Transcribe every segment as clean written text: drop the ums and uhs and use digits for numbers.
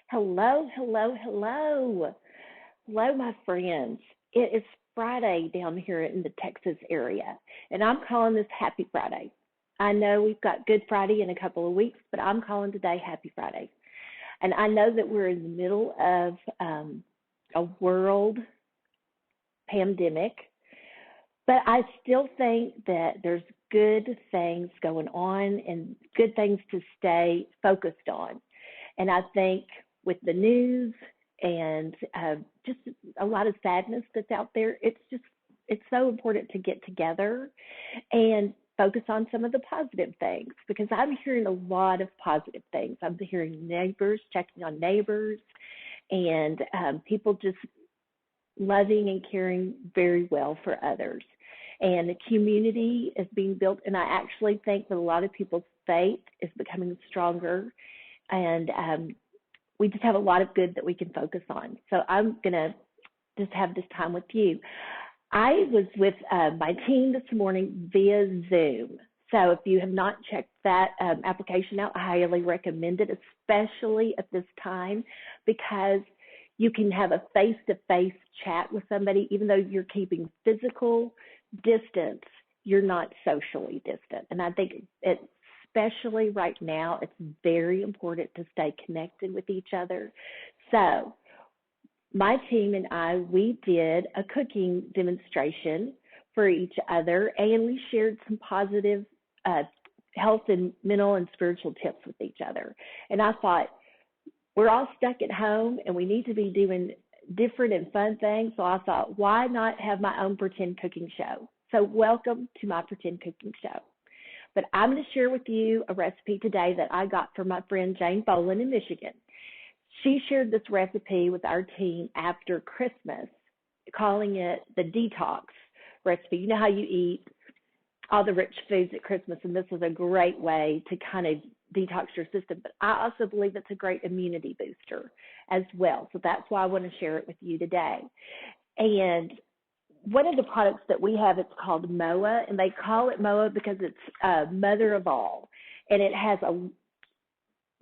Hello, hello, hello. Hello, my friends. It is Friday down here in the Texas area, and I'm calling this Happy Friday. I know we've got Good Friday in a couple of weeks, but I'm calling today Happy Friday. And I know that we're in the middle of a world pandemic, but I still think that there's good things going on and good things to stay focused on. And I think with the news and just a lot of sadness that's out there, it's so important to get together and focus on some of the positive things because I'm hearing a lot of positive things. I'm hearing neighbors checking on neighbors and people just loving and caring very well for others. And the community is being built, and I actually think that a lot of people's faith is becoming stronger, and we just have a lot of good that we can focus on. So I'm going to just have this time with you. I was with my team this morning via Zoom. So if you have not checked that application out, I highly recommend it, especially at this time, because you can have a face-to-face chat with somebody, even though you're keeping physical distance, you're not socially distant. And I think especially right now, it's very important to stay connected with each other. So my team and I, we did a cooking demonstration for each other, and we shared some positive health and mental and spiritual tips with each other. And I thought, we're all stuck at home, and we need to be doing different and fun things. So I thought, why not have my own pretend cooking show? So welcome to my pretend cooking show. But I'm going to share with you a recipe today that I got from my friend Jane Boland in Michigan. She shared this recipe with our team after Christmas, calling it the detox recipe. You know how you eat all the rich foods at Christmas, and this is a great way to kind of detox your system. But I also believe it's a great immunity booster as well. So that's why I want to share it with you today. And one of the products that we have, it's called MOA, and they call it MOA because it's mother of all. And it has a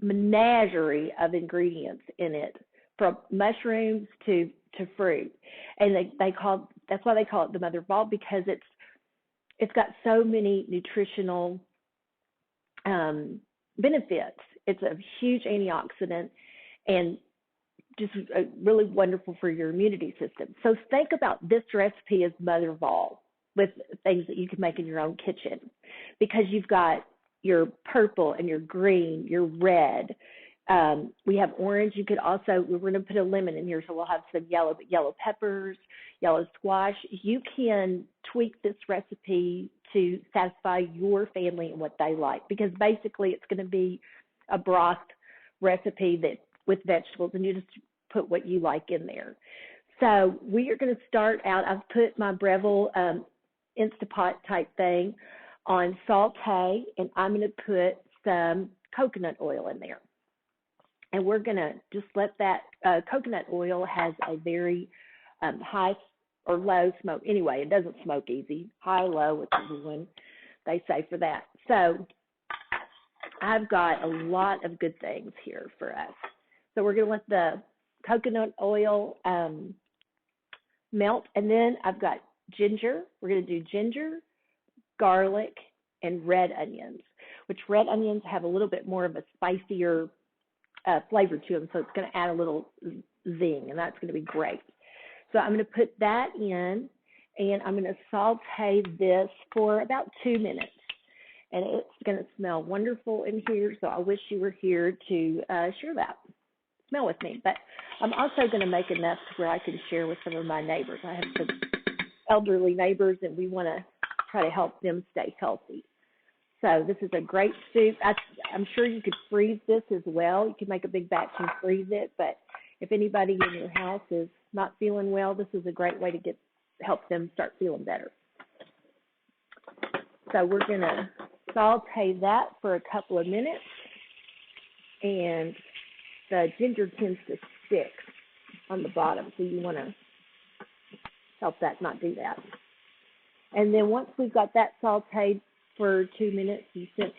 menagerie of ingredients in it, from mushrooms to fruit. And that's why they call it the mother of all, because it's got so many nutritional benefits. It's a huge antioxidant and just really wonderful for your immunity system. So think about this recipe as mother of all, with things that you can make in your own kitchen, because you've got your purple and your green, your red. We have orange. You could also, we're going to put a lemon in here, so we'll have some yellow peppers, yellow squash. You can tweak this recipe to satisfy your family and what they like, because basically it's going to be a broth recipe that with vegetables, and you just put what you like in there. So we are going to start out. I've put my Breville Instapot type thing on saute, and I'm going to put some coconut oil in there. And we're going to just let that coconut oil has a very high or low smoke. Anyway, it doesn't smoke easy. High, low, whichever one they say for that. So I've got a lot of good things here for us. So we're going to let the coconut oil melt. And then I've got ginger. We're going to do ginger, garlic, and red onions, which red onions have a little bit more of a spicier flavor to them. So it's going to add a little zing, and that's going to be great. So I'm going to put that in, and I'm going to saute this for about 2 minutes. And it's going to smell wonderful in here, so I wish you were here to share that smell with me. But I'm also going to make enough to where I can share with some of my neighbors. I have some elderly neighbors, and we want to try to help them stay healthy. So this is a great soup. I'm sure you could freeze this as well. You can make a big batch and freeze it, but if anybody in your house is not feeling well, this is a great way to help them start feeling better. So we're going to saute that for a couple of minutes, and the ginger tends to stick on the bottom, so you want to help that not do that. And then once we've got that sauteed for 2 minutes, since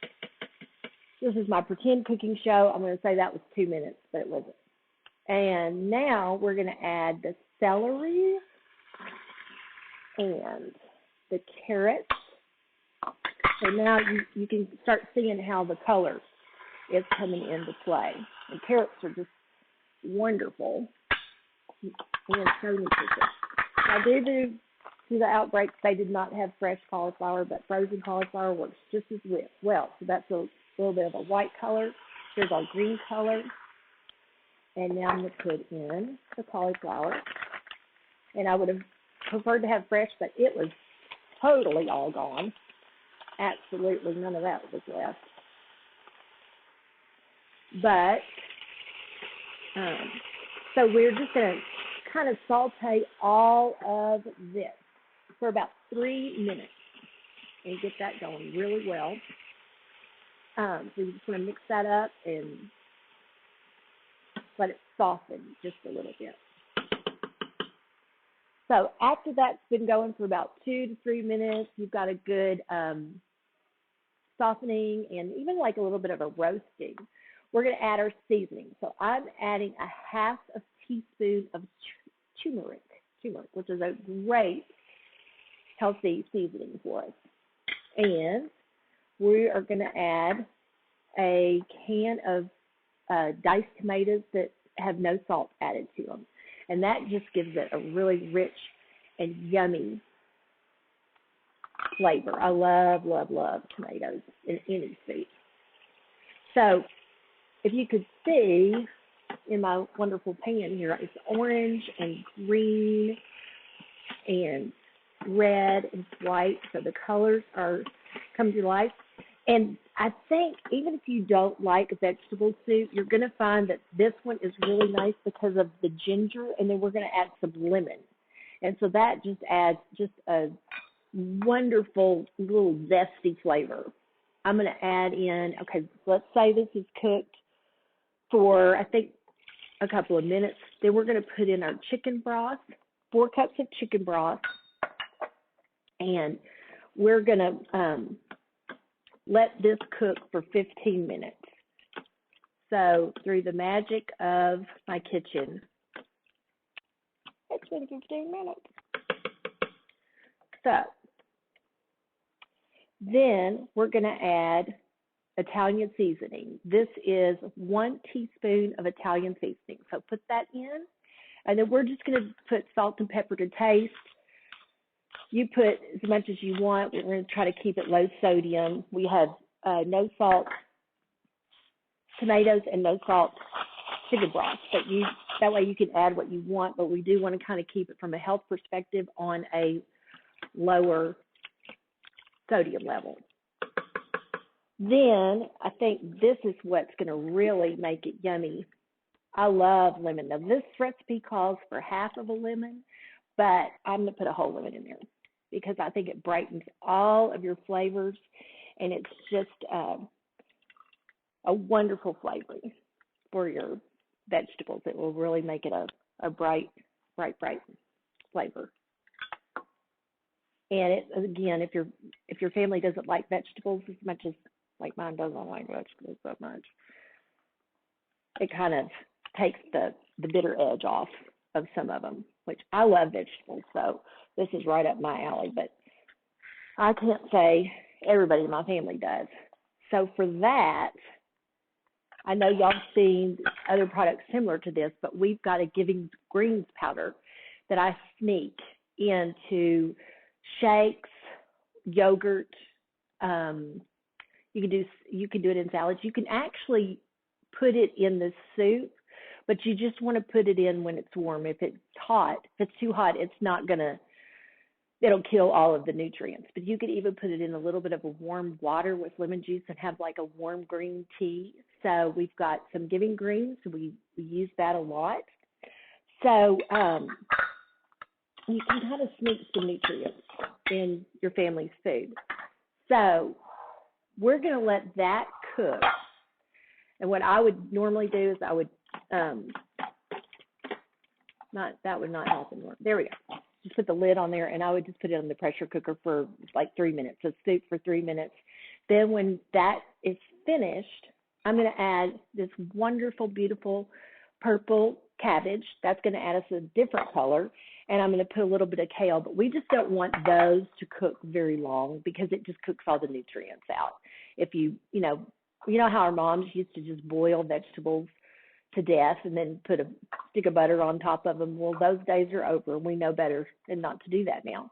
this is my pretend cooking show, I'm going to say that was 2 minutes, but it wasn't. And now we're going to add the celery and the carrots. So now you can start seeing how the color is coming into play. And carrots are just wonderful and so nutritious. Now, due to the outbreaks, they did not have fresh cauliflower, but frozen cauliflower works just as well. So that's a little bit of a white color. Here's our green color. And now I'm going to put in the cauliflower. And I would have preferred to have fresh, but it was totally all gone. Absolutely none of that was left. But, so we're just going to kind of saute all of this for about 3 minutes and get that going really well. So you just want to mix that up and let it soften just a little bit. So after that's been going for about 2 to 3 minutes, you've got a good softening and even like a little bit of a roasting. We're going to add our seasoning. So I'm adding a 1/2 teaspoon of turmeric, which is a great healthy seasoning for us. And we are going to add a can of diced tomatoes that have no salt added to them. And that just gives it a really rich and yummy flavor. I love, love, love tomatoes in any soup. So if you could see in my wonderful pan here, it's orange and green and red and white. So the colors are come to life. And I think even if you don't like vegetable soup, you're going to find that this one is really nice because of the ginger, and then we're going to add some lemon. And so that just adds just a wonderful little zesty flavor. I'm going to add in, okay, let's say this is cooked for, I think, a couple of minutes. Then we're going to put in our chicken broth, 4 cups of chicken broth, and we're going to let this cook for 15 minutes. So through the magic of my kitchen, it's been 15 minutes. So then we're going to add Italian seasoning. This is 1 teaspoon of Italian seasoning. So put that in, and then we're just going to put salt and pepper to taste. You put as much as you want. We're going to try to keep it low sodium. We have no salt tomatoes and no salt chicken broth. But that way you can add what you want, but we do want to kind of keep it from a health perspective on a lower sodium level. Then I think this is what's going to really make it yummy. I love lemon. Now this recipe calls for 1/2 of a lemon, but I'm going to put a whole lemon in there because I think it brightens all of your flavors, and it's just a wonderful flavor for your vegetables. It will really make it a bright flavor. And it, again, if your family doesn't like vegetables as much as like mine doesn't like vegetables that much, it kind of takes the bitter edge off of some of them, which I love vegetables, so this is right up my alley, but I can't say everybody in my family does. So for that, I know y'all seen other products similar to this, but we've got a Giving Greens powder that I sneak into shakes, yogurt. You can do it in salads. You can actually put it in the soup, but you just want to put it in when it's warm. If it's hot, if it's too hot, it'll kill all of the nutrients. But you could even put it in a little bit of a warm water with lemon juice and have like a warm green tea. So we've got some Giving Greens. We use that a lot. So you can kind of sneak some nutrients in your family's food. So we're going to let that cook. And what I would normally do is I would, that would not help anymore. There we go. Just put the lid on there, and I would just put it on the pressure cooker for like 3 minutes. So soup for 3 minutes. Then when that is finished, I'm going to add this wonderful, beautiful purple cabbage. That's going to add us a different color. And I'm going to put a little bit of kale, but we just don't want those to cook very long because it just cooks all the nutrients out. If you know how our moms used to just boil vegetables to death and then put a stick of butter on top of them. Well, those days are over. We know better than not to do that now.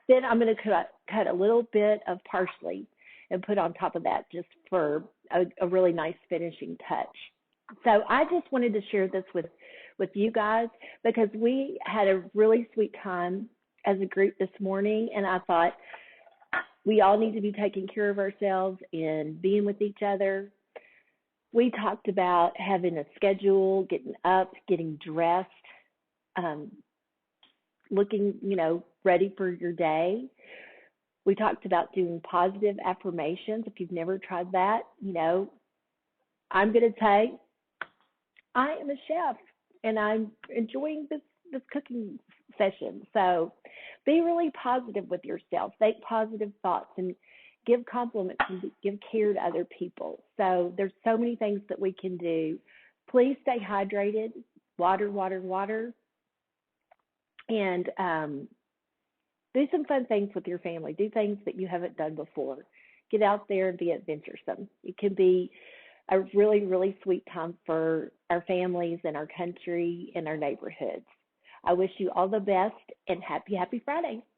Then I'm going to cut a little bit of parsley and put on top of that just for a really nice finishing touch. So I just wanted to share this with you guys because we had a really sweet time as a group this morning, and I thought we all need to be taking care of ourselves and being with each other. We talked about having a schedule, getting up, getting dressed, looking, ready for your day. We talked about doing positive affirmations. If you've never tried that, I'm going to say I am a chef and I'm enjoying this cooking session. So be really positive with yourself. Think positive thoughts and give compliments and give care to other people. So there's so many things that we can do. Please stay hydrated. Water, water, water. And do some fun things with your family. Do things that you haven't done before. Get out there and be adventuresome. It can be a really, really sweet time for our families and our country and our neighborhoods. I wish you all the best and happy Friday.